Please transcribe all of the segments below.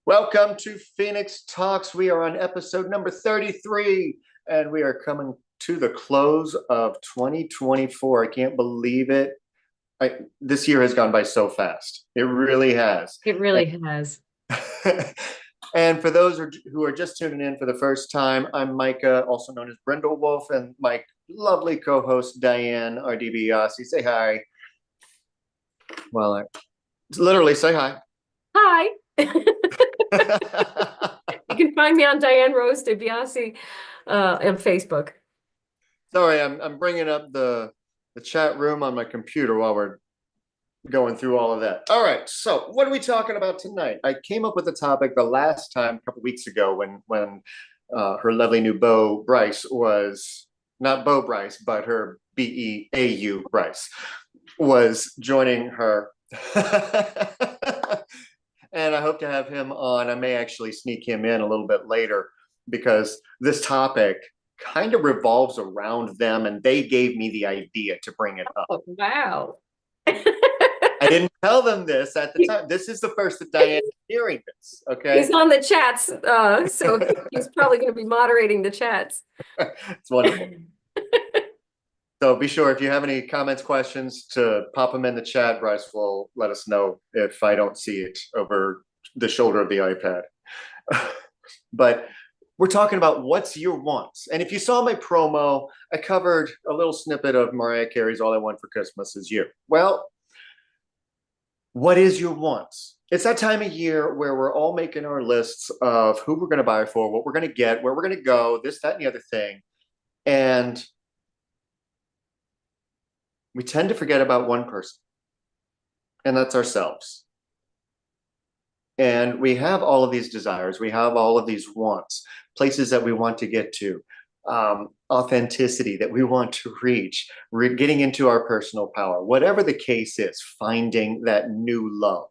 Welcome to Phoenix Talks. We are on episode number 33, and we are coming to the close of 2024. I can't believe it. This year has gone by so fast. It really has. It really has. And for those who are just tuning in for the first time, I'm Micah, also known as Brindle Wolf, and my lovely co-host Diane RDBiase. Say hi. Well, literally say hi. Hi. You can find me on Diane Rose DiBiase on Facebook. Sorry, I'm bringing up the chat room on my computer while we're going through all of that. All right, so what are we talking about tonight? I came up with a topic the last time, a couple weeks ago, when her lovely new beau Bryce was not Beau Bryce, but her Beau Bryce was joining her. And I hope to have him on. I may actually sneak him in a little bit later because this topic kind of revolves around them, and they gave me the idea to bring it up. Oh, wow. I didn't tell them this at the time. This is the first that Diane is hearing this, okay? He's on the chats, so he's probably going to be moderating the chats. It's wonderful. So be sure if you have any comments, questions, to pop them in the chat. Bryce will let us know if I don't see it over the shoulder of the iPad. But we're talking about what's your wants. And if you saw my promo, I covered a little snippet of Mariah Carey's All I Want for Christmas Is You. Well, what is your wants? It's that time of year where we're all making our lists of who we're going to buy for, what we're going to get, where we're going to go, this, that, and the other thing. And we tend to forget about one person, and that's ourselves. And we have all of these desires. We have all of these wants, places that we want to get to, authenticity that we want to reach, getting into our personal power, whatever the case is, finding that new love.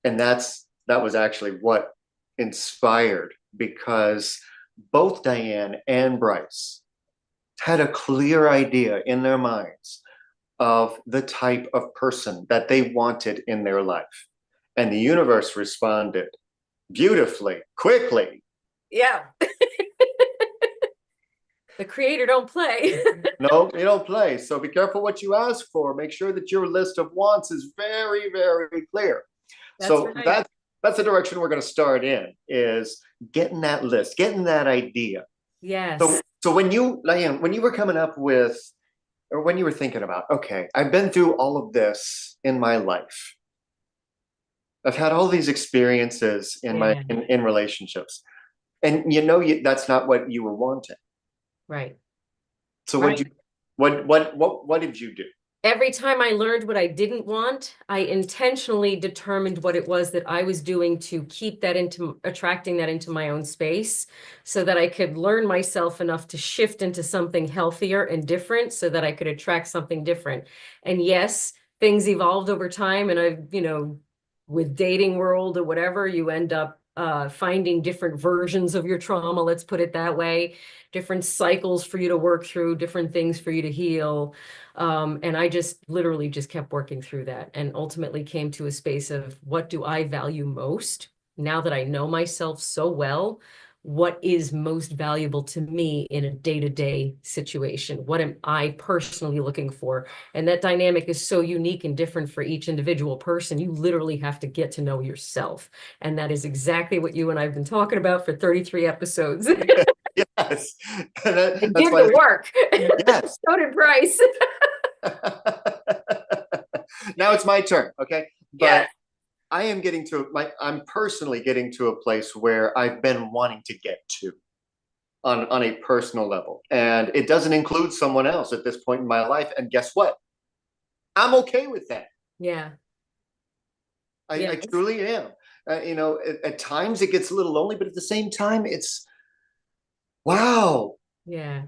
And that was actually what inspired, because both Diane and Bryce had a clear idea in their minds of the type of person that they wanted in their life. And the universe responded beautifully, quickly. Yeah. The creator don't play. No, you don't play. So be careful what you ask for. Make sure that your list of wants is very, very clear. So right. that's the direction we're going to start in, is getting that list, getting that idea. Yes. So when you, Diane, when you were coming up with, or when you were thinking about, okay, I've been through all of this in my life. I've had all these experiences in in relationships, and that's not what you were wanting. Right. So Right. what did you do? Every time I learned what I didn't want, I intentionally determined what it was that I was doing to keep that attracting that into my own space, so that I could learn myself enough to shift into something healthier and different so that I could attract something different. And yes, things evolved over time, and with dating world or whatever, you end up finding different versions of your trauma, let's put it that way, different cycles for you to work through, different things for you to heal. And I just literally just kept working through that, and ultimately came to a space of, what do I value most now that I know myself so well? What is most valuable to me in a day-to-day situation? What am I personally looking for? And that dynamic is so unique and different for each individual person. You literally have to get to know yourself. And that is exactly what you and I have been talking about for 33 episodes. Yes. And did the work. Yes. So did Bryce. Now it's my turn, okay? But yeah. I'm personally getting to a place where I've been wanting to get to on a personal level. And it doesn't include someone else at this point in my life. And guess what? I'm okay with that. Yeah. I truly am. At times it gets a little lonely, but at the same time, it's, wow. Yeah.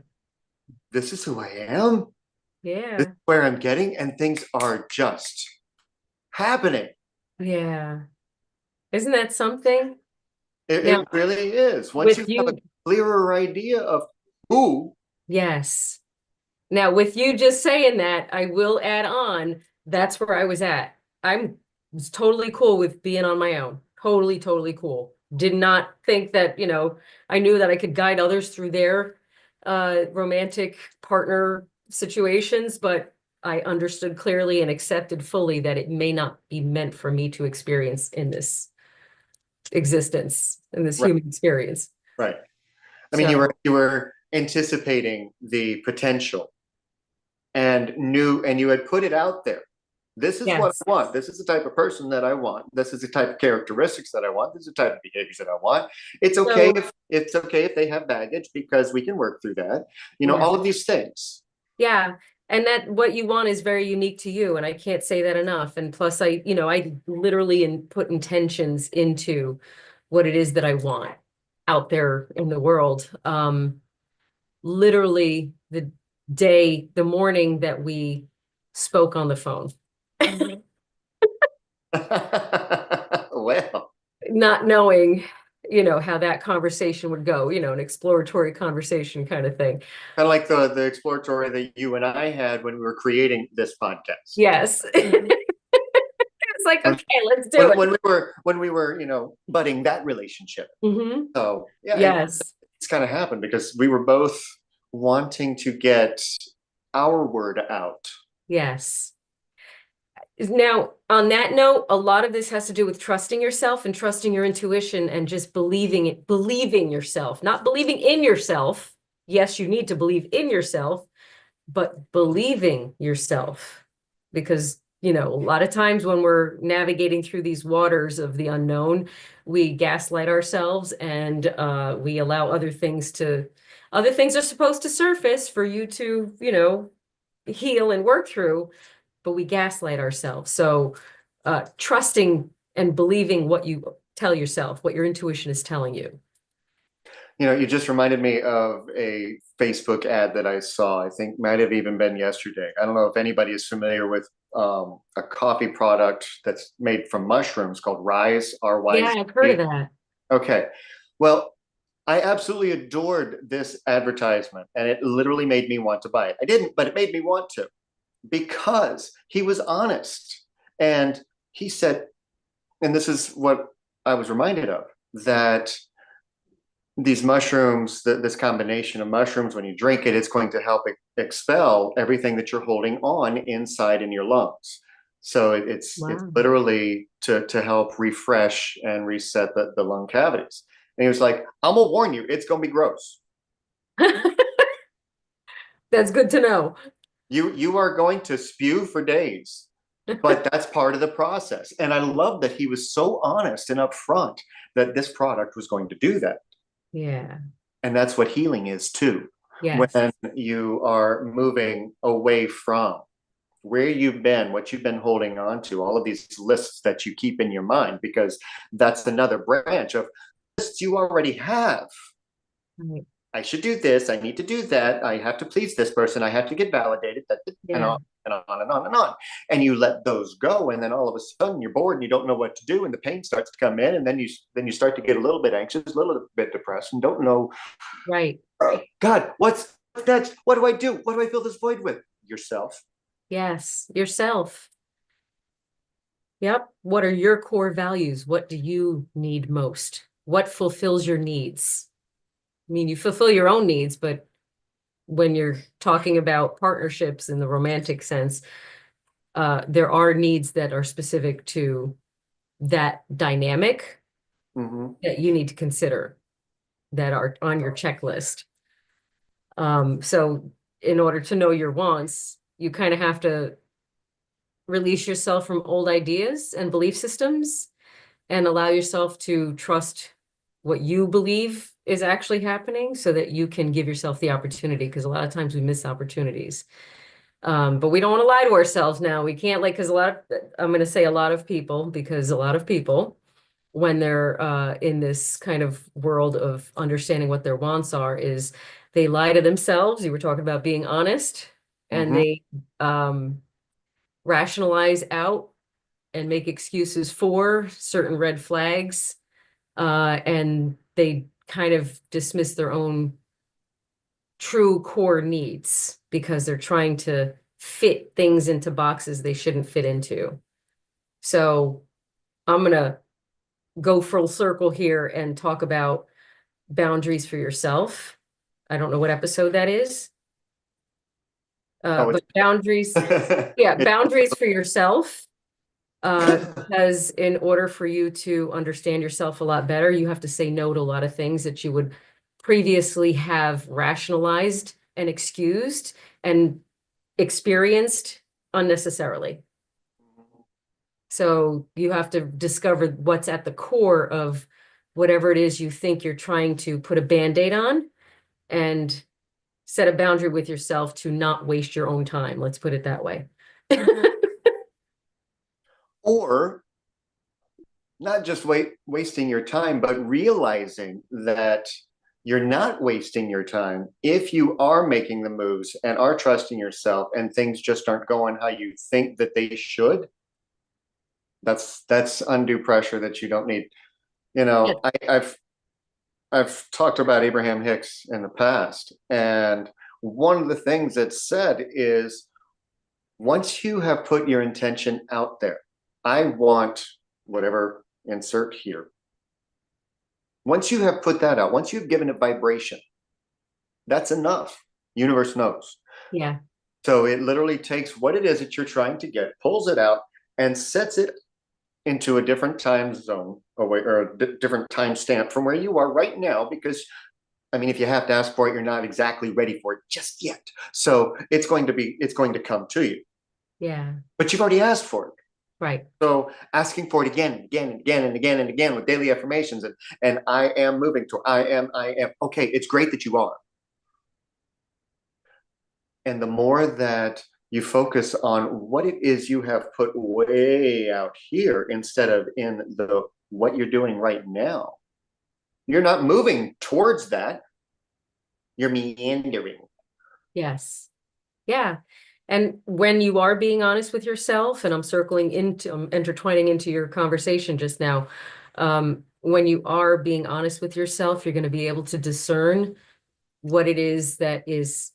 This is who I am. Yeah. This is where I'm getting, and things are just happening. Yeah. Isn't that something? It really is. Once you have a clearer idea of who. Yes. Now, with you just saying that, I will add on, that's where I was at. I was totally cool with being on my own. Totally, totally cool. Did not think that, I knew that I could guide others through their romantic partner situations, but I understood clearly and accepted fully that it may not be meant for me to experience in this existence, in this Right, human experience. right. I mean, So, you were anticipating the potential and knew, and you had put it out there. This is what yes. I want. This is the type of person that I want. This is the type of characteristics that I want. This is the type of behaviors that I want. It's okay So, if they have baggage because we can work through that. yeah. All of these things. Yeah. And that what you want is very unique to you. And I can't say that enough. And plus I literally put intentions into what it is that I want out there in the world. Literally the morning that we spoke on the phone, Well, not knowing, how that conversation would go, an exploratory conversation kind of thing. kind of like the exploratory that you and I had when we were creating this podcast. Yes. It's like, When okay, let's do it. when we were, budding that relationship. Hmm. So yeah, Yes. it's kind of happened because we were both wanting to get our word out. Yes. Now, on that note, a lot of this has to do with trusting yourself and trusting your intuition and just believing yourself, not believing in yourself. Yes, you need to believe in yourself, but believing yourself. Because, a lot of times when we're navigating through these waters of the unknown, we gaslight ourselves and we allow other things are supposed to surface for you to, heal and work through, but we gaslight ourselves. So trusting and believing what you tell yourself, what your intuition is telling you. You just reminded me of a Facebook ad that I saw. I think might have even been yesterday. I don't know if anybody is familiar with a coffee product that's made from mushrooms called Rise, Yeah, RYZ. I've heard of that. Okay. Well, I absolutely adored this advertisement and it literally made me want to buy it. I didn't, but it made me want to because he was honest. And he said, and this is what I was reminded of, that these mushrooms, this combination of mushrooms, when you drink it, it's going to help expel everything that you're holding on inside in your lungs. So it's Wow. literally to help refresh and reset the lung cavities. And he was like, I'm gonna warn you, it's gonna be gross. That's good to know. You are going to spew for days, but that's part of the process. And I love that he was so honest and upfront that this product was going to do that. Yeah. And that's what healing is too. Yes. When you are moving away from where you've been, what you've been holding on to, all of these lists that you keep in your mind, because that's another branch of lists you already have. Right. I should do this. I need to do that. I have to please this person. I have to get validated. And Yeah. on and on and on and on. And you let those go, and then all of a sudden you're bored and you don't know what to do, and the pain starts to come in, and then you start to get a little bit anxious, a little bit depressed, and don't know, Right. God, what's next? What do I do? What do I fill this void with? Yourself. Yes. Yourself. Yep. What are your core values? What do you need most? What fulfills your needs? I mean, you fulfill your own needs, but when you're talking about partnerships in the romantic sense, there are needs that are specific to that dynamic Mm-hmm. that you need to consider that are on your checklist. So in order to know your wants, you kind of have to release yourself from old ideas and belief systems and allow yourself to trust what you believe is actually happening so that you can give yourself the opportunity, because a lot of times we miss opportunities. But we don't want to lie to ourselves now. We can't, like, because I'm going to say a lot of people, because a lot of people, when they're in this kind of world of understanding what their wants are, is they lie to themselves. You were talking about being honest, and Mm-hmm. they rationalize out and make excuses for certain red flags, and they kind of dismiss their own true core needs because they're trying to fit things into boxes they shouldn't fit into. So I'm gonna go full circle here and talk about boundaries for yourself. I don't know what episode that is. Oh, But boundaries, it's yeah, boundaries for yourself. Because in order for you to understand yourself a lot better, you have to say no to a lot of things that you would previously have rationalized and excused and experienced unnecessarily. So you have to discover what's at the core of whatever it is you think you're trying to put a Band-Aid on, and set a boundary with yourself to not waste your own time. Let's put it that way. or not just wasting your time, but realizing that you're not wasting your time if you are making the moves and are trusting yourself and things just aren't going how you think that they should. That's undue pressure that you don't need. You Yeah. know, I've talked about Abraham Hicks in the past, and one of the things that's said is once you have put your intention out there, I want whatever, insert here. Once you have put that out, once you've given it vibration, that's enough. Universe knows. Yeah. So it literally takes what it is that you're trying to get, pulls it out, and sets it into a different time zone or a different time stamp from where you are right now. Because I mean, if you have to ask for it, you're not exactly ready for it just yet. So it's going to come to you. Yeah. But you've already asked for it. Right. So asking for it again, again, and again, and again, and again with daily affirmations and I am moving to I am. Okay, it's great that you are. And the more that you focus on what it is you have put way out here instead of in the what you're doing right now, you're not moving towards that. You're meandering. Yes. Yeah. And when you are being honest with yourself, and I'm intertwining into your conversation just now, when you are being honest with yourself, you're going to be able to discern what it is that is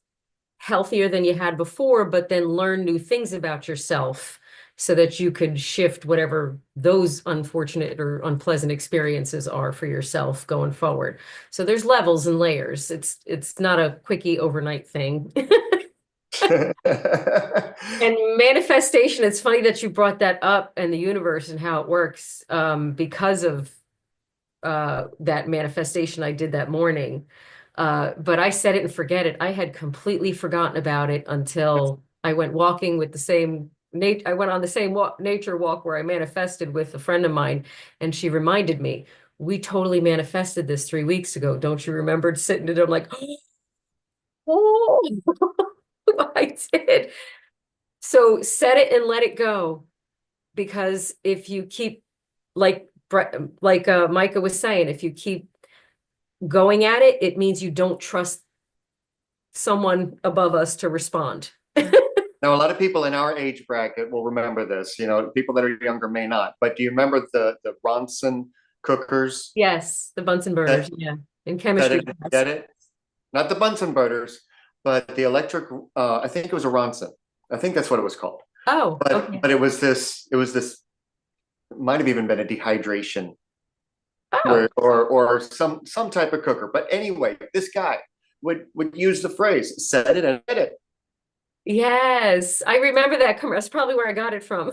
healthier than you had before, but then learn new things about yourself so that you could shift whatever those unfortunate or unpleasant experiences are for yourself going forward. So there's levels and layers. It's not a quickie overnight thing. And manifestation, it's funny that you brought that up, and the universe and how it works, because of that manifestation I did that morning. But I set it and forget it. I had completely forgotten about it until I went walking with the same I went on the same nature walk where I manifested with a friend of mine, and she reminded me, we totally manifested this 3 weeks ago. Don't you remember sitting there? I'm like, oh, I did. So set it and let it go. Because if you keep, like Micah was saying, if you keep going at it, it means you don't trust someone above us to respond. Now, a lot of people in our age bracket will remember this. You know, people that are younger may not. But do you remember the Ronson cookers? Yes, the Bunsen burners, That yeah. In set chemistry it and class. get it? Not the Bunsen burners, but the electric. I think it was a Ronson. I think that's what it was called. Oh, But okay. but it was this. It was this. It might have even been a dehydration Oh, where or some type of cooker. But anyway, this guy would use the phrase "set it and get it." yes. I remember that commercial. That's probably where I got it from.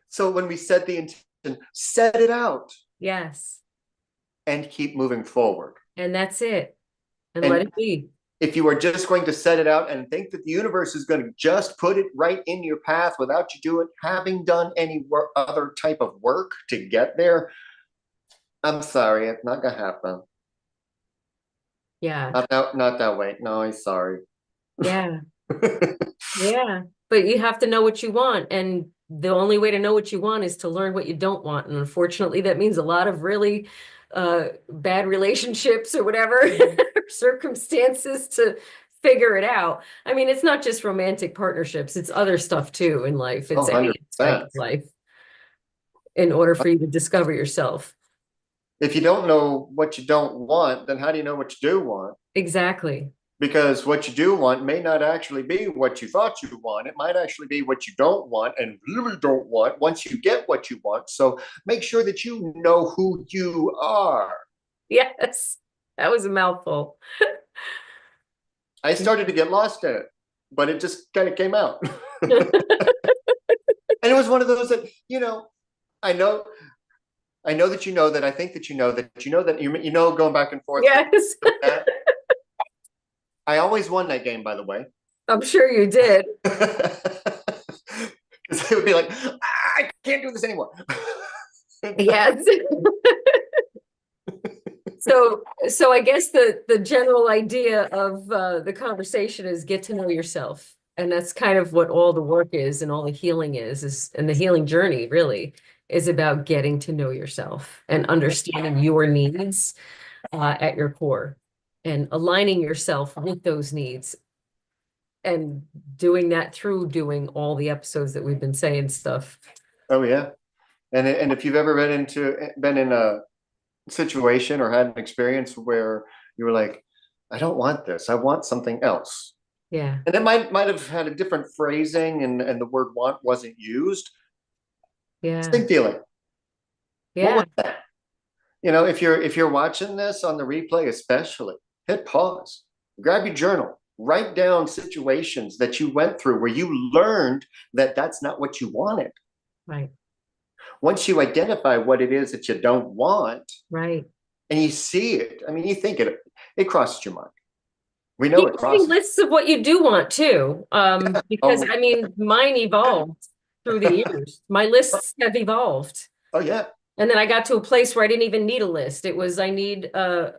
So when we set the intention, set it out Yes. and keep moving forward. And that's it. And let And it be. if you are just going to set it out and think that the universe is going to just put it right in your path without you doing having done any other type of work to get there, I'm sorry, it's not gonna happen. Yeah. Not that way. No, I'm sorry. Yeah. Yeah. But you have to know what you want. And the only way to know what you want is to learn what you don't want. And unfortunately, that means a lot of really bad relationships or whatever circumstances to figure it out. I mean, it's not just romantic partnerships, it's other stuff too in life. Oh, It's any aspect 100%. of life in order for you to discover yourself. If you don't know what you don't want, then how do you know what you do want? Exactly. Because what you do want may not actually be what you thought you want. It might actually be what you don't want and really don't want once you get what you want. So make sure that you know who you are. Yes, that was a mouthful. I started to get lost in it, but it just kind of came out. And it was one of those that, I know, I know that you know that I think that you know going back and forth. Yes, That. I always won that game, by the way. I'm sure you did. Because they would be like, I can't do this anymore. Yes. So I guess the general idea of the conversation is get to know yourself. And that's kind of what all the work is and all the healing is and the healing journey really is about getting to know yourself and understanding your needs at your core and aligning yourself with those needs and doing that through doing all the episodes that we've been saying stuff. Oh yeah. And if you've ever been in a situation or had an experience where you were like, I don't want this, I want something else. Yeah. And it might have had a different phrasing and the word want wasn't used. Yeah. Same feeling. What Yeah. was that? If you're watching this on the replay, especially, hit pause, grab your journal, write down situations that you went through where you learned that that's not what you wanted. Right. Once you identify what it is that you don't want, Right. and you see it, I mean, you think it crosses your mind. We know Keep it writing crosses. lists of what you do want too. Because Oh, I mean, mine evolved through the years. My lists have evolved. oh yeah. And then I got to a place where I didn't even need a list. It was I need a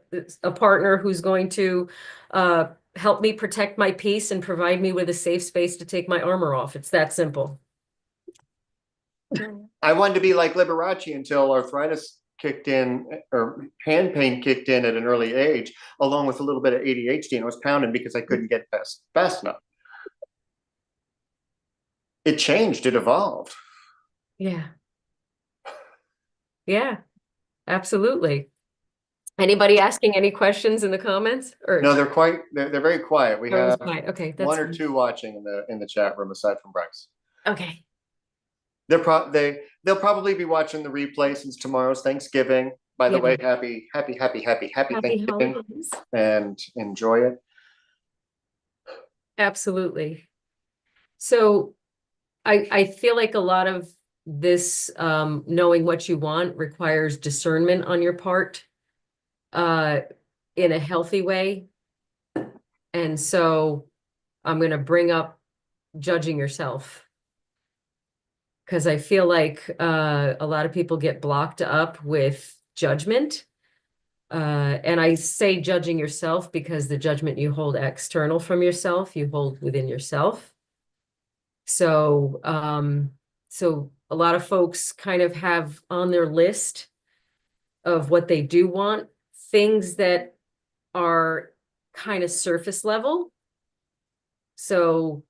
partner who's going to help me protect my peace and provide me with a safe space to take my armor off. It's that simple. I wanted to be like Liberace until arthritis kicked in or hand pain kicked in at an early age, along with a little bit of ADHD, and I was pounding because I couldn't get fast enough. It changed, it evolved. Yeah. Yeah, absolutely. Anybody asking any questions in the comments or No, they're very quiet. We everyone's have quiet? Okay, one that's or fine. two watching in the chat room aside from Bryce. Okay. They'll probably be watching the replay since tomorrow's Thanksgiving. By the Yeah. way, happy Happy Thanksgiving holidays. and enjoy it. Absolutely. So I feel like a lot of this knowing what you want requires discernment on your part uh in a healthy way. And so I'm going to bring up judging yourself because I feel like a lot of people get blocked up with judgment. And I say judging yourself because the judgment you hold external from yourself, you hold within yourself. So a lot of folks kind of have on their list of what they do want, things that are kind of surface level. So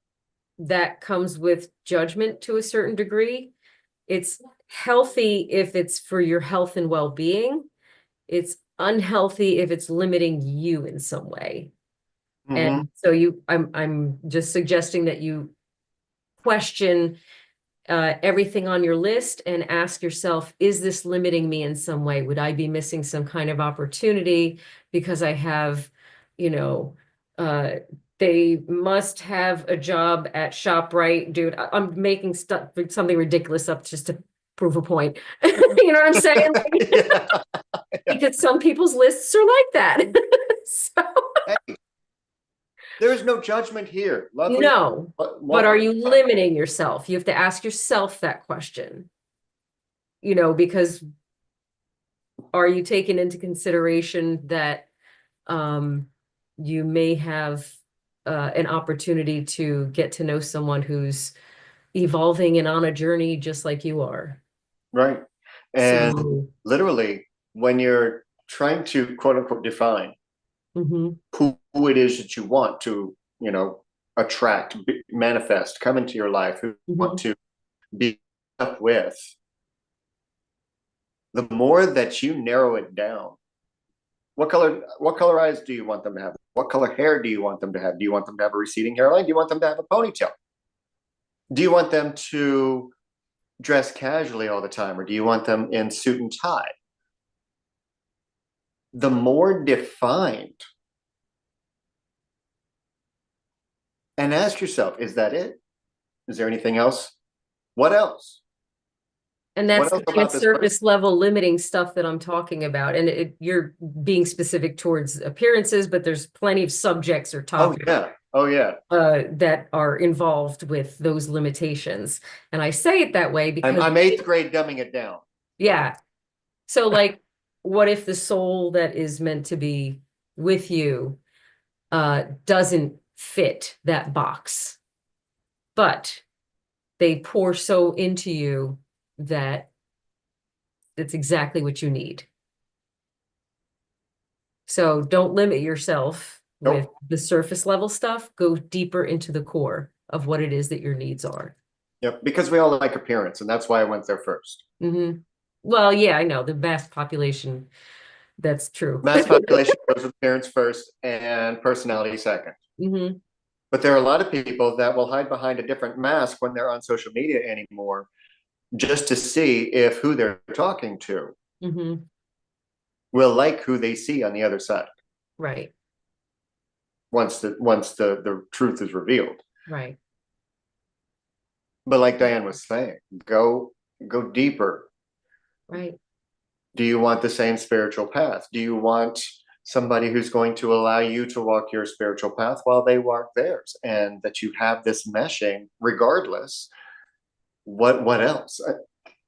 that comes with judgment to a certain degree. It's healthy if it's for your health and well-being. It's unhealthy if it's limiting you in some way. Mm-hmm. And so I'm just suggesting that you question everything on your list and ask yourself, is this limiting me in some way? Would I be missing some kind of opportunity because I have, you know, uh, they must have a job at ShopRite, dude. I'm making stuff something ridiculous up just to prove a point. You know what I'm saying? Yeah. Because some people's lists are like that. So Hey, there is no judgment here. Love who you no, but are you limiting yourself? You have to ask yourself that question, because are you taking into consideration that you may have an opportunity to get to know someone who's evolving and on a journey just like you are? right. And So, literally, when you're trying to quote unquote define mhm, who it is that you want to, attract, manifest, come into your life, who you want mhm. to be up with, the more that you narrow it down, what color eyes do you want them to have? What color hair do you want them to have? Do you want them to have a receding hairline? Do you want them to have a ponytail? Do you want them to dress casually all the time, or do you want them in suit and tie? The more defined, and ask yourself, is that it? Is there anything else? What else? And What that's else the kind of about this person? surface level limiting stuff that I'm talking about. And you're being specific towards appearances, but there's plenty of subjects or Oh topics yeah. Oh yeah. that are involved with those limitations. And I say it that way because, I'm eighth grade dumbing it down. yeah. So like, what if the soul that is meant to be with you doesn't fit that box, but they pour so into you that it's exactly what you need. So don't limit yourself with Nope. the surface level stuff. Go deeper into the core of what it is that your needs are. Yep. Because we all like appearance, and that's why I went there first. Hmm. Well, yeah, I know the vast population. That's true. Mass population goes with appearance first and personality second. Hmm. But there are a lot of people that will hide behind a different mask when they're on social media anymore, just to see if who they're talking to Hmm. will like who they see on the other side Right. once the truth is revealed. Right. But like Diane was saying, go deeper. Right. Do you want the same spiritual path? Do you want somebody who's going to allow you to walk your spiritual path while they walk theirs, and that you have this meshing regardless? What else?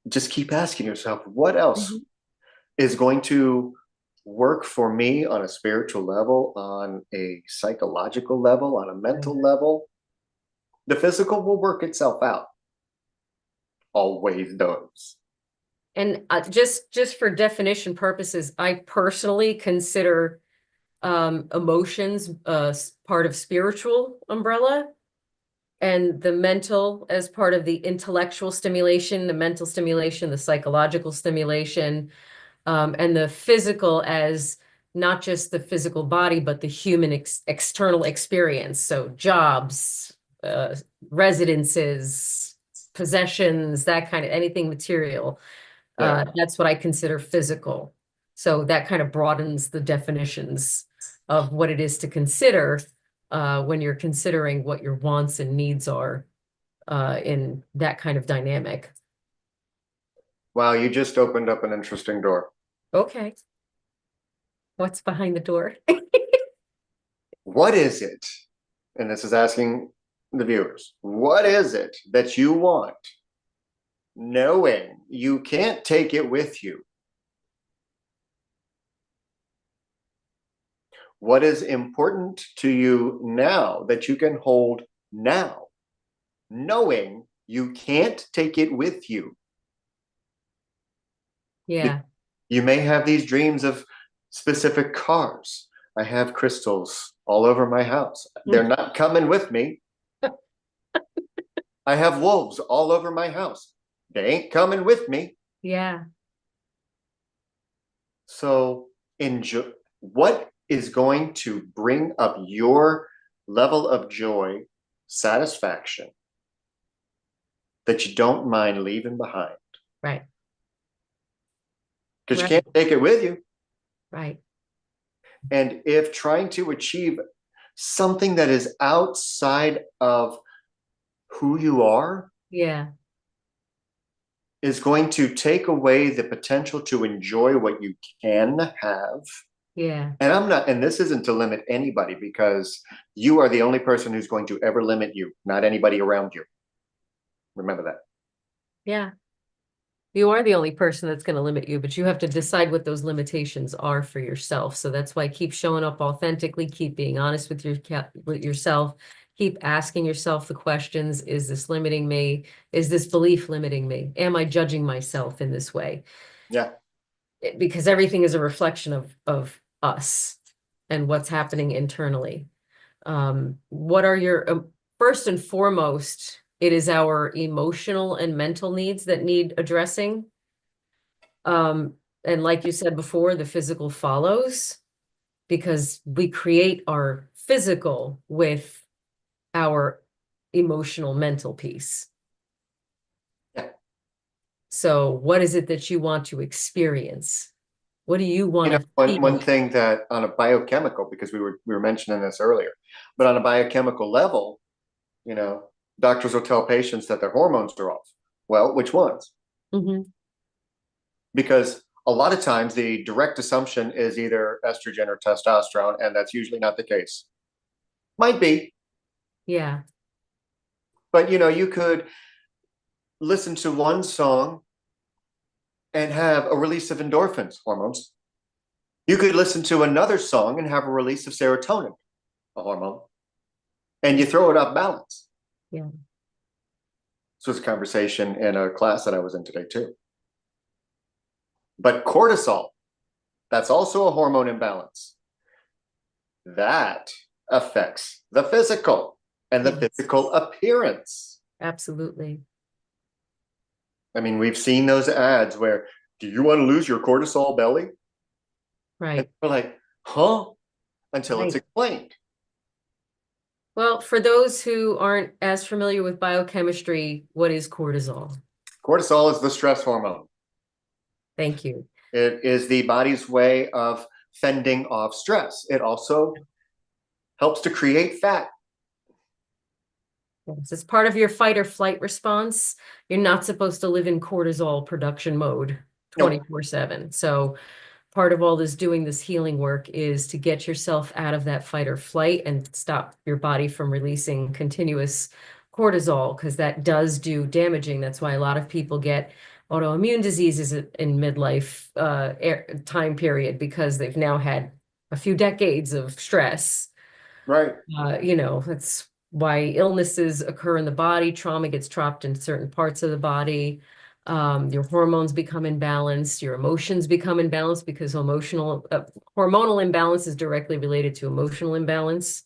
Just keep asking yourself, what else Hmm. is going to work for me on a spiritual level, on a psychological level, on a Right. mental level? The physical will work itself out. Always does. And just for definition purposes, I personally consider emotions part of spiritual umbrella, and the mental as part of the intellectual stimulation, the mental stimulation, the psychological stimulation, and the physical as not just the physical body, but the human external experience. So jobs, uh, residences, possessions, that kind of anything material. Yeah. That's what I consider physical. So that kind of broadens the definitions of what it is to consider when you're considering what your wants and needs are in that kind of dynamic. Wow, you just opened up an interesting door. Okay, what's behind the door? What is it? And this is asking the viewers, what is it that you want, knowing you can't take it with you? What is important to you now that you can hold now, knowing you can't take it with you? Yeah. You may have these dreams of specific cars. I have crystals all over my house. They're not coming with me. I have wolves all over my house. They ain't coming with me. Yeah. So enjoy. What is going to bring up your level of joy, satisfaction, that you don't mind leaving behind? Right. Because you Right. can't take it with you. Right. And if trying to achieve something that is outside of who you are Yeah. is going to take away the potential to enjoy what you can have. Yeah. And I'm not, and this isn't to limit anybody, because you are the only person who's going to ever limit you, not anybody around you. Remember that. Yeah. You are the only person that's going to limit you, but you have to decide what those limitations are for yourself. So that's why keep showing up authentically, keep being honest with with yourself, keep asking yourself the questions. Is this limiting me? Is this belief limiting me? Am I judging myself in this way? Yeah. Because everything is a reflection of us and what's happening internally. What are your first and foremost, it is our emotional and mental needs that need addressing. And like you said before, the physical follows. because we create our physical with our emotional mental piece. Yeah. So what is it that you want to experience? What do you want to One feel? thing that on a biochemical, because we were mentioning this earlier, but on a biochemical level, doctors will tell patients that their hormones are off. Well, which ones? Mhm. Because a lot of times the direct assumption is either estrogen or testosterone, and that's usually not the case. Might be, Yeah, but you could listen to one song and have a release of endorphins, hormones. You could listen to another song and have a release of serotonin, a hormone, and you throw it off balance. yeah, This was a conversation in a class that I was in today, too. But cortisol, that's also a hormone imbalance. That affects the physical and the yes, physical appearance. absolutely. I mean, we've seen those ads where, do you want to lose your cortisol belly? And Right, we're like, huh? Until it's right. explained. Well, for those who aren't as familiar with biochemistry, what is cortisol? Cortisol is the stress hormone. Thank you. It is the body's way of fending off stress. It also helps to create fat. Yes, it's part of your fight or flight response. You're not supposed to live in cortisol production mode Nope. 24/7. So part of all this doing this healing work is to get yourself out of that fight or flight and stop your body from releasing continuous cortisol, because that does do damaging. That's why a lot of people get autoimmune diseases in midlife time period, because they've now had a few decades of stress. Right. That's why illnesses occur in the body. Trauma gets trapped in certain parts of the body. Your hormones become imbalanced. Your emotions become imbalanced, because hormonal imbalance is directly related to emotional imbalance.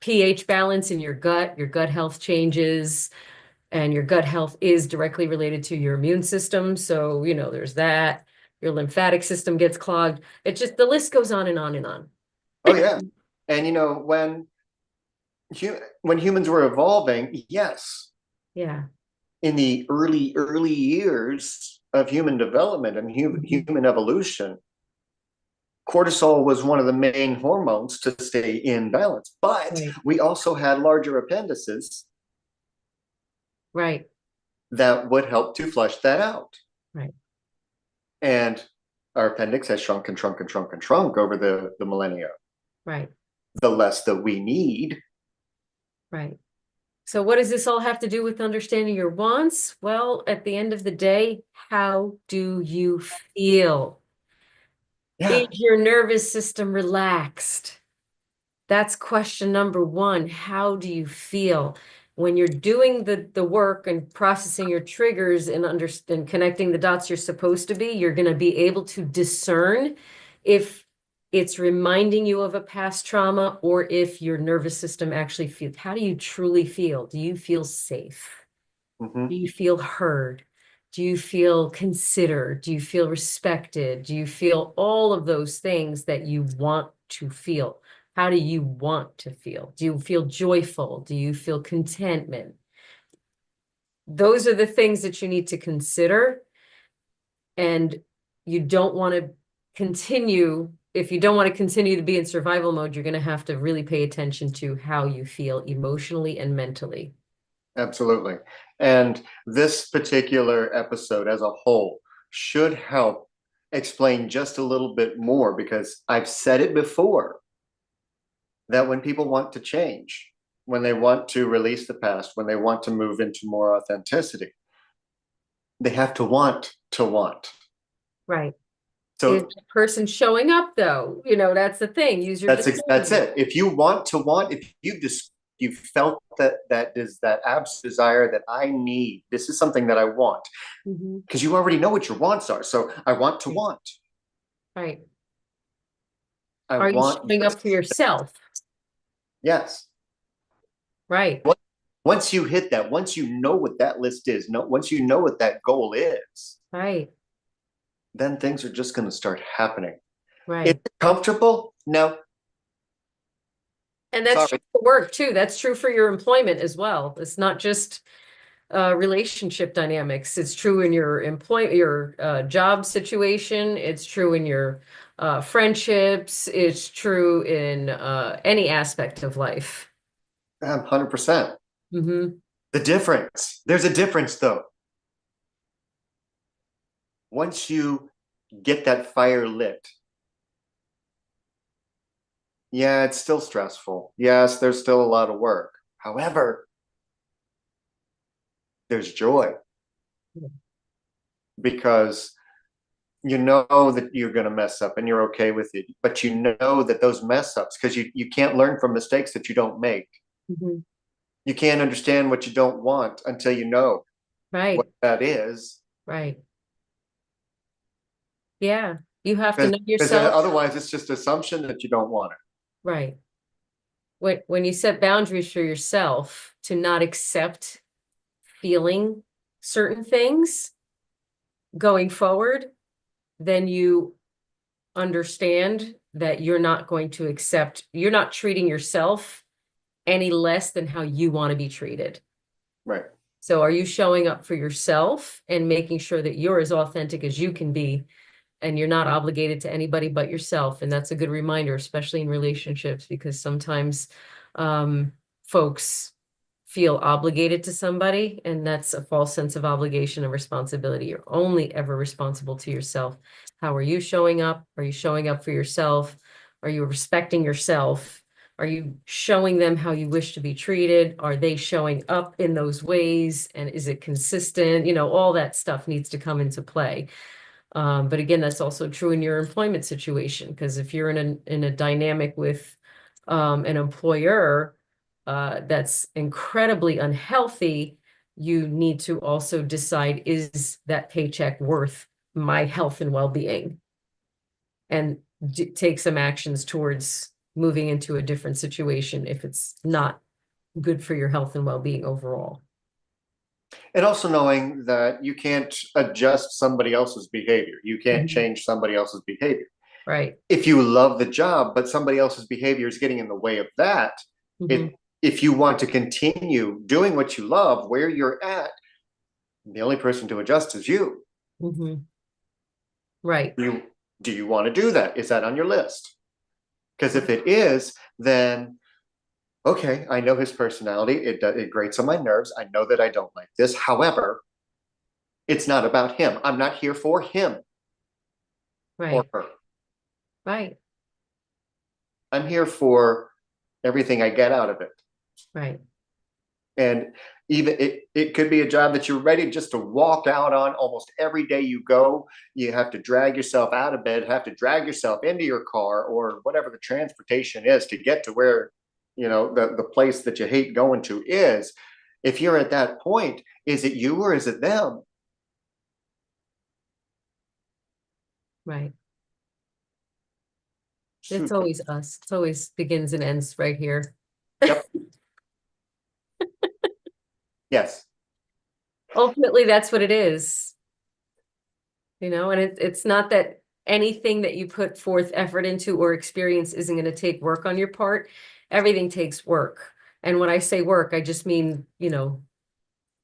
pH balance in your gut health changes, and your gut health is directly related to your immune system. So, there's that. Your lymphatic system gets clogged. The list goes on and on and on. Oh, yeah. And when humans were evolving, yes, Yeah. in the early years of human development and Mhm. human evolution, cortisol was one of the main hormones to stay in balance. But Right. we also had larger appendices Right. that would help to flush that out. Right. And our appendix has shrunk and shrunk and shrunk and shrunk over the millennia. Right. The less that we need. Right. So what does this all have to do with understanding your wants? Well, at the end of the day, how do you feel? Is Yeah, your nervous system relaxed? That's question number one. How do you feel? When you're doing the work and processing your triggers and connecting the dots you're supposed to be, you're going to be able to discern if it's reminding you of a past trauma, or if your nervous system actually feels. How do you truly feel? Do you feel safe? Do mm-hmm. you feel heard? Do you feel considered? Do you feel respected? Do you feel all of those things that you want to feel? How do you want to feel? Do you feel joyful? Do you feel contentment? Those are the things that you need to consider. And you don't want to if you don't want to continue to be in survival mode, you're going to have to really pay attention to how you feel emotionally and mentally. Absolutely. And this particular episode as a whole should help explain just a little bit more, because I've said it before that when people want to change, when they want to release the past, when they want to move into more authenticity, they have to want to want. Right. Is So the person showing up though? That's the thing. Use your that's discernment. it. If you want to want, if you felt that is that abs desire that I need, this is something that I want, Mhm. because you already know what your wants are. So I want to Right. want. Right. I Are you want showing this. up for yourself? Yes. Right. Once you hit that, once you know what that list is, once you know what that goal is, Right. then things are just going to start happening. Is Right. it comfortable? No. And that's true Sorry. for work too. That's true for your employment as well. It's not just relationship dynamics. It's true in your your job situation. It's true in your friendships. It's true in any aspect of life. 100%. Hmm. The difference. There's a difference though. Once you get that fire lit, yeah, it's still stressful. Yes, there's still a lot of work. However, there's joy because you know that you're going to mess up and you're okay with it, but you know that those mess ups, because you can't learn from mistakes that you don't make. Hmm. You can't understand what you don't want until you know what Right. that is. Right. Yeah. You have to Because know yourself. otherwise, it's just assumption that you don't want it. Right. When you set boundaries for yourself to not accept feeling certain things going forward, then you understand that you're not treating yourself any less than how you want to be treated. Right. So are you showing up for yourself and making sure that you're as authentic as you can be and you're not obligated to anybody but yourself? And that's a good reminder, especially in relationships, because sometimes um, folks feel obligated to somebody, and that's a false sense of obligation and responsibility. You're only ever responsible to yourself. How are you showing up? Are you showing up for yourself? Are you respecting yourself? Are you showing them how you wish to be treated? Are they showing up in those ways? And is it consistent? You know, all that stuff needs to come into play. But again, that's also true in your employment situation, because if you're in a dynamic with an employer that's incredibly unhealthy, you need to also decide, is that paycheck worth my health and well-being? And take some actions towards moving into a different situation if it's not good for your health and well-being overall. And also knowing that you can't adjust somebody else's behavior. You can't Mhm. change somebody else's behavior. Right. If you love the job, but somebody else's behavior is getting in the way of that, Hmm. it if you want to continue doing what you love where you're at, the only person to adjust is you. Hmm. Right. You do you want to do that? Is that on your list? Because if it is, then okay, I know his personality. It grates on my nerves. I know that I don't like this. However, it's not about him. I'm not here for him or Right. her. Right. I'm here for everything I get out of it. Right. And even it could be a job that you're ready just to walk out on almost every day you go. You have to drag yourself out of bed, have to drag yourself into your car or whatever the transportation is to get to where, the place that you hate going to is. If you're at that point, is it you or is it them? Right. It's Shoot. always us. It's always begins and ends right here. Yep. Yes. Ultimately, that's what it is, and it's not that anything that you put forth effort into or experience isn't going to take work on your part. Everything takes work. And when I say work, I just mean,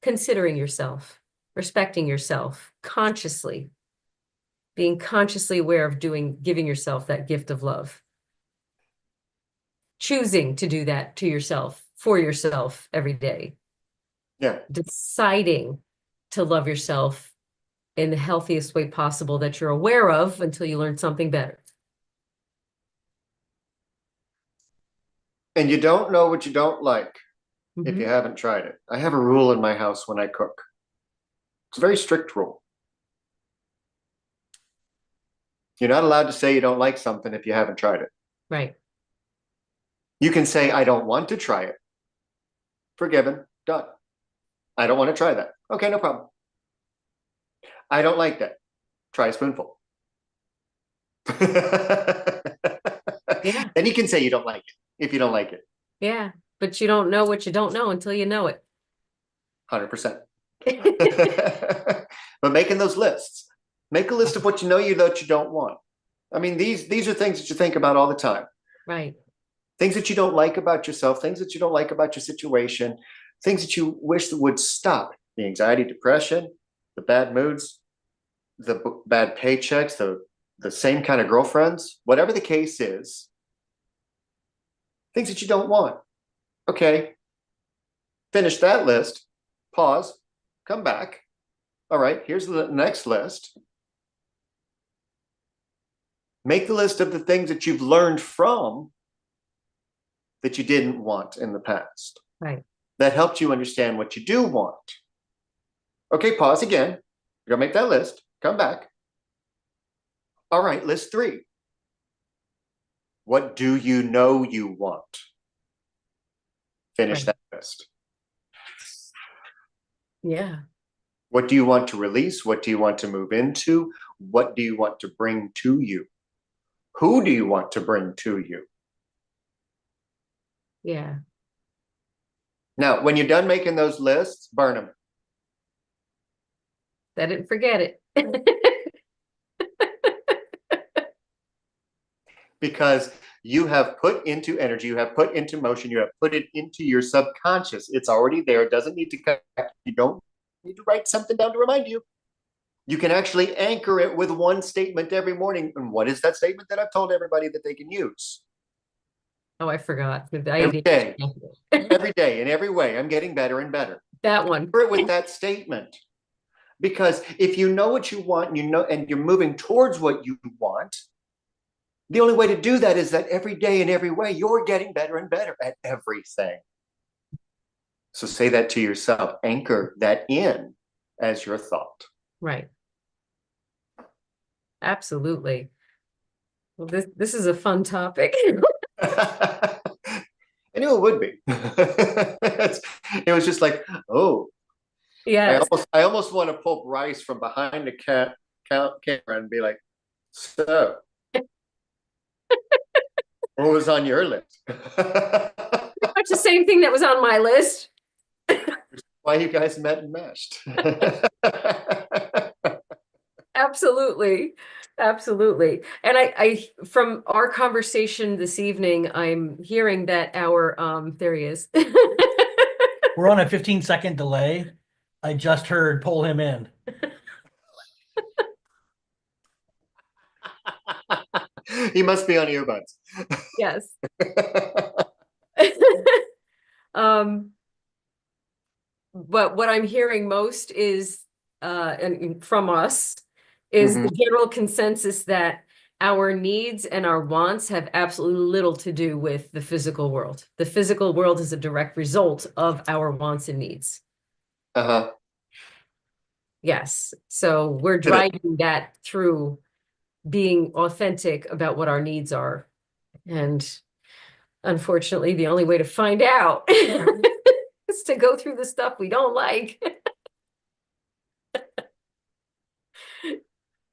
considering yourself, respecting yourself consciously, being consciously aware of giving yourself that gift of love, choosing to do that to yourself, for yourself every day, Yeah. deciding to love yourself in the healthiest way possible that you're aware of until you learn something better. And you don't know what you don't like if you Hmm. haven't tried it. I have a rule in my house when I cook. It's a very strict rule. You're not allowed to say you don't like something if you haven't tried it. Right. You can say, I don't want to try it. Forgiven. Done. I don't want to try that. Okay, no problem. I don't like that. Try a spoonful. Yeah. Then you can say you don't like it if you don't like it. Yeah. But you don't know what you don't know until you know it. 100%. But making those lists, make a list of what you know you don't want. I mean, these are things that you think about all the time. Right. Things that you don't like about yourself, things that you don't like about your situation, things that you wish that would stop. The anxiety, depression, the bad moods, the bad paychecks, the same kind of girlfriends, whatever the case is, things that you don't want. Okay, finish that list, pause, come back. All right, here's the next list. Make the list of the things that you've learned from that you didn't want in the past. Right. That helped you understand what you do want. Okay, pause again. You're gonna make that list, come back. All right, list 3. What do you know you want? Finish Right. that list. Yeah. What do you want to release? What do you want to move into? What do you want to bring to you? Who do you want to bring to you? Yeah. Now, when you're done making those lists, burn them. I didn't forget it. Because you have put into energy, you have put into motion, you have put it into your subconscious. It's already there. It doesn't need to come back. You don't need to write something down to remind you. You can actually anchor it with one statement every morning. And what is that statement that I've told everybody that they can use? Oh, I forgot. Every day, every day, in every way. I'm getting better and better. That one. Anchor it with that statement. Because if you know what you want and you know and you're moving towards what you want, the only way to do that is that every day in every way, you're getting better and better at everything. So say that to yourself, anchor that in as your thought. Right. Absolutely. Well, this is a fun topic. I knew it would be. It was just like, oh, Yes. I almost want to pull Bryce from behind the camera and be like, so, what was on your list? Much the same thing that was on my list. Why you guys met and meshed? Absolutely. Absolutely. And I from our conversation this evening, I'm hearing that our there he is. We're on a 15-second delay. I just heard pull him in. He must be on earbuds. Yes. Um, but what I'm hearing most is and from us is Mhm. the general consensus that our needs and our wants have absolutely little to do with the physical world. The physical world is a direct result of our wants and needs. Uh-huh. Yes. So we're It is. driving that through being authentic about what our needs are. And unfortunately, the only way to find out is to go through the stuff we don't like.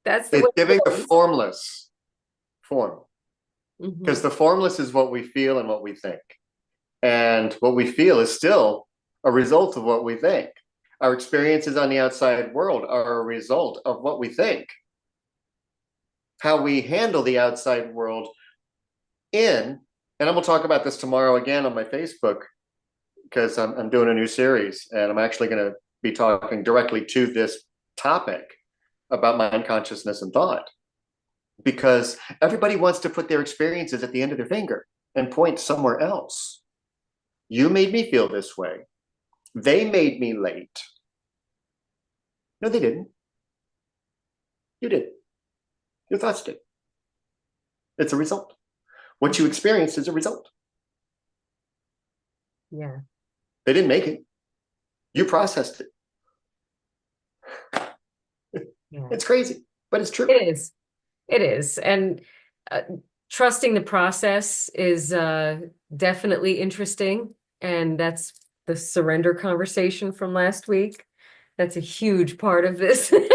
That's the way It's it giving a goes. formless form. Mhm. Because the formless is what we feel and what we think. And what we feel is still a result of what we think. Our experiences on the outside world are a result of what we think. How we handle the outside world and I'm going to talk about this tomorrow again on my Facebook because I'm doing a new series and I'm actually going to be talking directly to this topic about mind consciousness and thought. Because everybody wants to put their experiences at the end of their finger and point somewhere else. You made me feel this way. They made me late. No, they didn't. You did. Your thoughts did. It's a result. What you experienced is a result. Yeah. They didn't make it. You processed it. Yeah. It's crazy, but it's true. It is. It is. And uh, trusting the process is definitely interesting. And that's the surrender conversation from last week. That's a huge part of this. A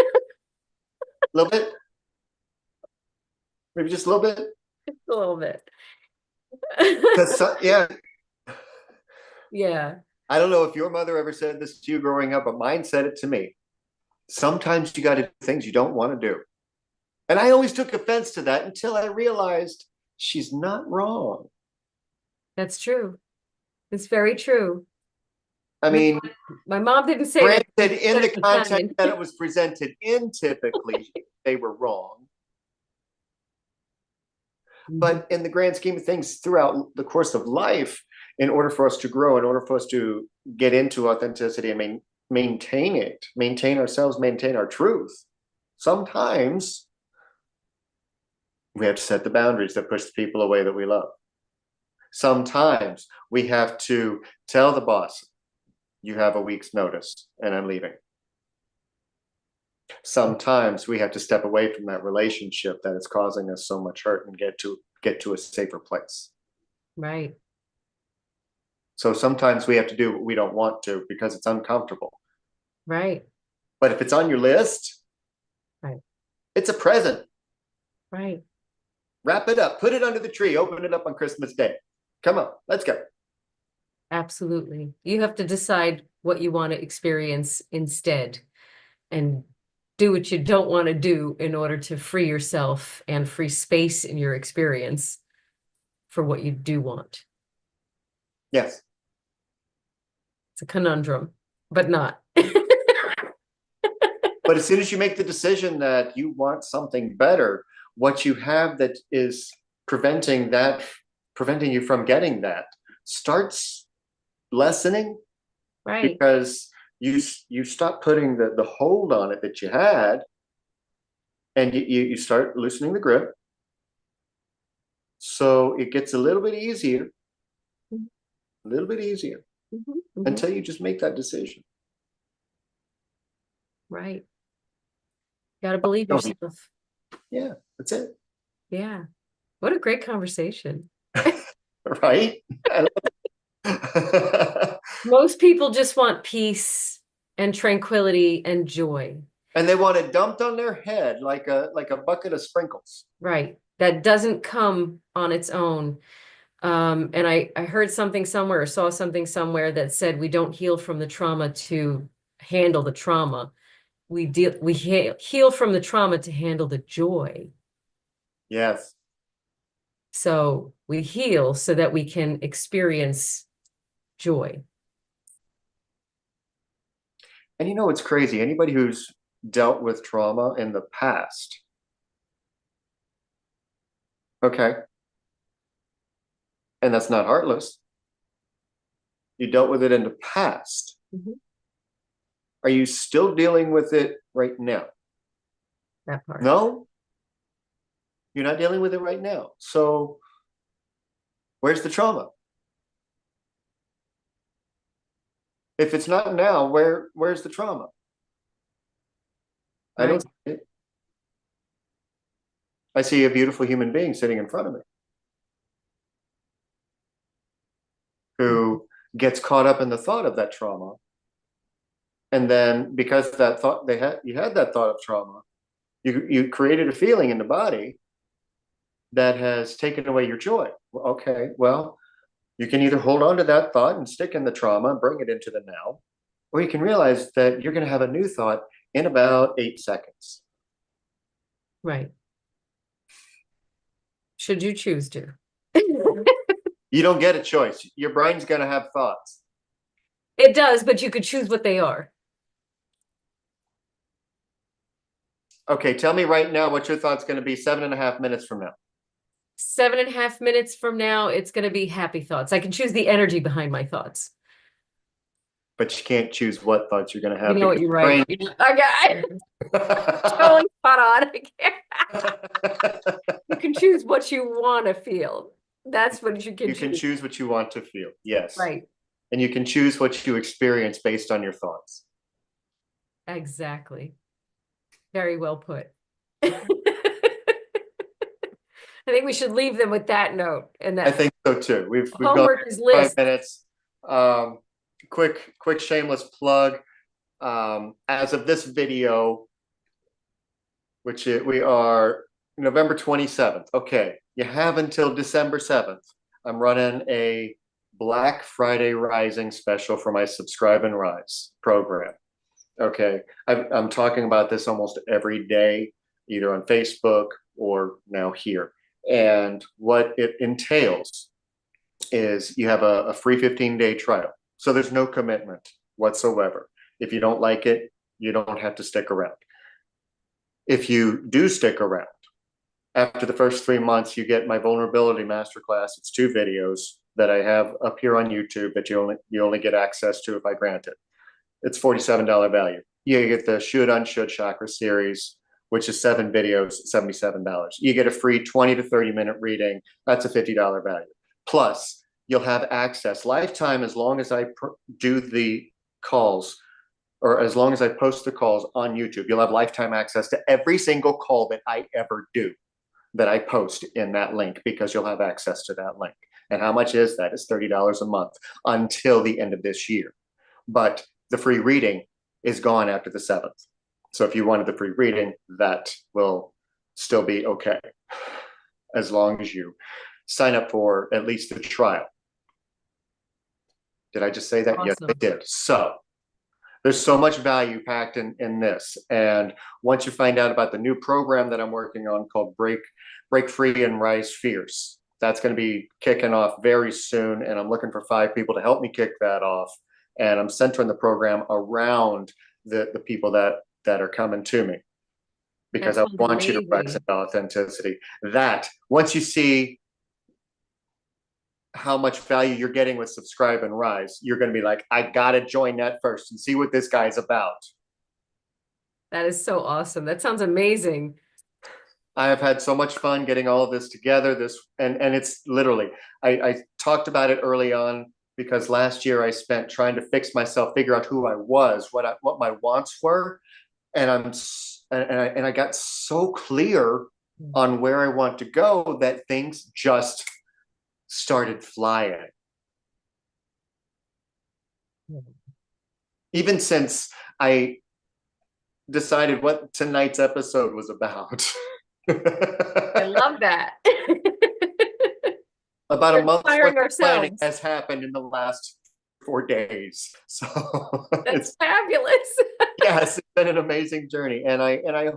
little bit. Maybe just a little bit. A little bit. Because, yeah, Yeah. I don't know if your mother ever said this to you growing up, but mine said it to me. Sometimes you got to do things you don't want to do. And I always took offense to that until I realized she's not wrong. That's true. It's very true. I mean, My mom didn't say that. granted, in the Italian. context that it was presented in, typically, they were wrong. But in the grand scheme of things, throughout the course of life, in order for us to grow, in order for us to get into authenticity and maintain it, maintain ourselves, maintain our truth, sometimes we have to set the boundaries that push the people away that we love. Sometimes we have to tell the boss, you have a week's notice and I'm leaving. Sometimes we have to step away from that relationship that is causing us so much hurt and get to a safer place. Right. So sometimes we have to do what we don't want to because it's uncomfortable. Right. But if it's on your list, right, it's a present. Right. Wrap it up, put it under the tree, open it up on Christmas Day. Come on, let's go. Absolutely. You have to decide what you want to experience instead and do what you don't want to do in order to free yourself and free space in your experience for what you do want. Yes. It's a conundrum, but not. But as soon as you make the decision that you want something better, what you have that is preventing you from getting that starts lessening. Right. Because you stop putting the hold on it that you had, and you start loosening the grip. So it gets a little bit easier, until you just make that decision. Right. Got to believe yourself. Yeah, that's it. Yeah. What a great conversation. Right? Most people just want peace and tranquility and joy. And they want it dumped on their head like a bucket of sprinkles. Right. That doesn't come on its own. And I heard something somewhere or saw something somewhere that said we don't heal from the trauma to handle the trauma. We heal from the trauma to handle the joy. Yes. So we heal so that we can experience joy. And you know what's crazy? Anybody who's dealt with trauma in the past, okay, and that's not heartless. You dealt with it in the past. Are you still dealing with it right now? That part. No, you're not dealing with it right now. So where's the trauma? If it's not now, where's the trauma? I don't see it. I see a beautiful human being sitting in front of me who gets caught up in the thought of that trauma. And then because that thought you had that thought of trauma, you created a feeling in the body that has taken away your joy. Okay, well, you can either hold on to that thought and stick in the trauma and bring it into the now, or you can realize that you're going to have a new thought in about 8 seconds. Right. Should you choose to. You don't get a choice. Your brain's going to have thoughts. It does, but you could choose what they are. Okay, tell me right now what your thought's going to be 7.5 minutes from now. 7.5 minutes from now, it's going to be happy thoughts. I can choose the energy behind my thoughts. But you can't choose what thoughts you're going to have. You know what you're right. Okay. Totally spot on. You can choose what you want to feel. That's what you can choose. You can choose what you want to feel. Yes. Right. And you can choose what you experience based on your thoughts. Exactly. Very well put. I think we should leave them with that note. And that I think so too. We've homework is gone 5 list. minutes. Quick shameless plug. As of this video, which we are November 27th. Okay, you have until December 7th. I'm running a Black Friday Rising special for my Subscribe and Rise program. Okay, I'm talking about this almost every day. either on Facebook or now here. And what it entails is you have a free 15-day trial. So there's no commitment whatsoever. If you don't like it, you don't have to stick around. If you do stick around, after the first 3 months, you get my vulnerability masterclass. It's 2 videos that I have up here on YouTube that you only get access to if I grant it. It's $47 value. You get the Should Unshould Chakra series, which is 7 videos, $77. You get a free 20 to 30-minute reading. That's a $50 value. Plus, you'll have access lifetime as long as I do the calls, or as long as I post the calls on YouTube. You'll have lifetime access to every single call that I ever do, that I post in that link, because you'll have access to that link. And how much is that? It's $30 a month until the end of this year. But the free reading is gone after the 7th. So if you wanted the free reading, that will still be okay, as long as you sign up for at least the trial. Did I just say that? Awesome. Yes, I did. So there's so much value packed in this. And once you find out about the new program that I'm working on called Break Free and Rise Fierce, that's going to be kicking off very soon. And I'm looking for 5 people to help me kick that off. And I'm centering the program around the people that are coming to me, because I want you to rise in authenticity. That once you see how much value you're getting with Subscribe and Rise, you're going to be like, I got to join that first and see what this guy's about. That is so awesome. That sounds amazing. I have had so much fun getting all of this together. And it's literally, I talked about it early on, because last year I spent trying to fix myself, figure out who I was, what my wants were. And I got so clear on where I want to go that things just started flying. Even since I decided what tonight's episode was about. I love that. About a month's Inspiring worth of planning ourselves. has happened in the last 4 days. So That's fabulous. yes, it's been an amazing journey. And I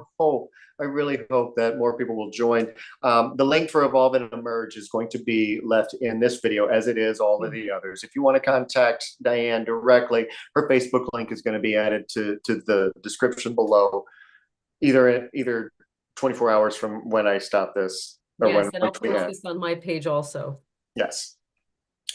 really hope that more people will join. The link for Evolve and Emerge is going to be left in this video, as it is all of the others. If you want to contact Diane directly, her Facebook link is going to be added to the description below, either 24 hours from when I stop this. Or Yes, when and I'll post this on my page also. Yes.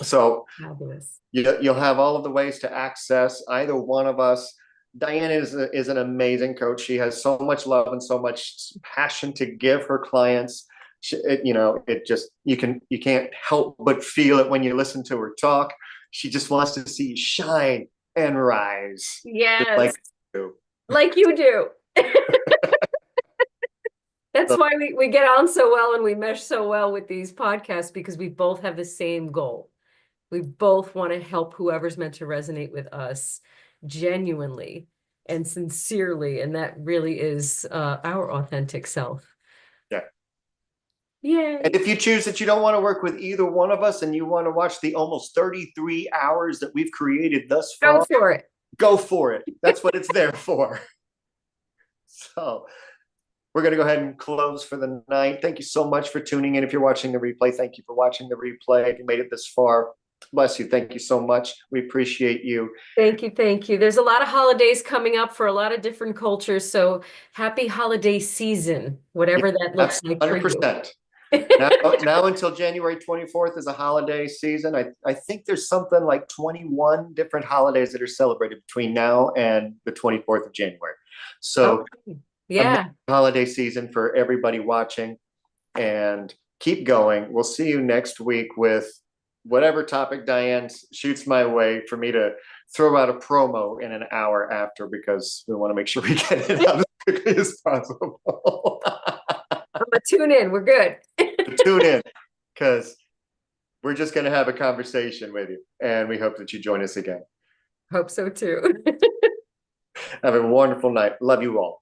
So Fabulous. you'll have all of the ways to access either one of us. Diane is an amazing coach. She has so much love and so much passion to give her clients. You can't help but feel it when you listen to her talk. She just wants to see you shine and rise. Yes. Like you do. That's why we get on so well and we mesh so well with these podcasts, because we both have the same goal. We both want to help whoever's meant to resonate with us genuinely and sincerely. And that really is our authentic self. Yeah. Yay. And if you choose that you don't want to work with either one of us and you want to watch the almost 33 hours that we've created thus far, go for it. Go for it. That's what it's there for. So we're going to go ahead and close for the night. Thank you so much for tuning in. If you're watching the replay, thank you for watching the replay. If you made it this far, bless you. Thank you so much. We appreciate you. Thank you. Thank you. There's a lot of holidays coming up for a lot of different cultures. So happy holiday season, whatever that looks like for you. 100%. Now until January 24th is a holiday season. I think there's something like 21 different holidays that are celebrated between now and the 24th of January. So yeah, holiday season for everybody watching, and keep going. We'll see you next week with whatever topic Diane shoots my way for me to throw out a promo in an hour after, because we want to make sure we get it out as quickly as possible. I'm gonna tune in. We're good. Tune in, because we're just going to have a conversation with you, and we hope that you join us again. Hope so too. Have a wonderful night. Love you all.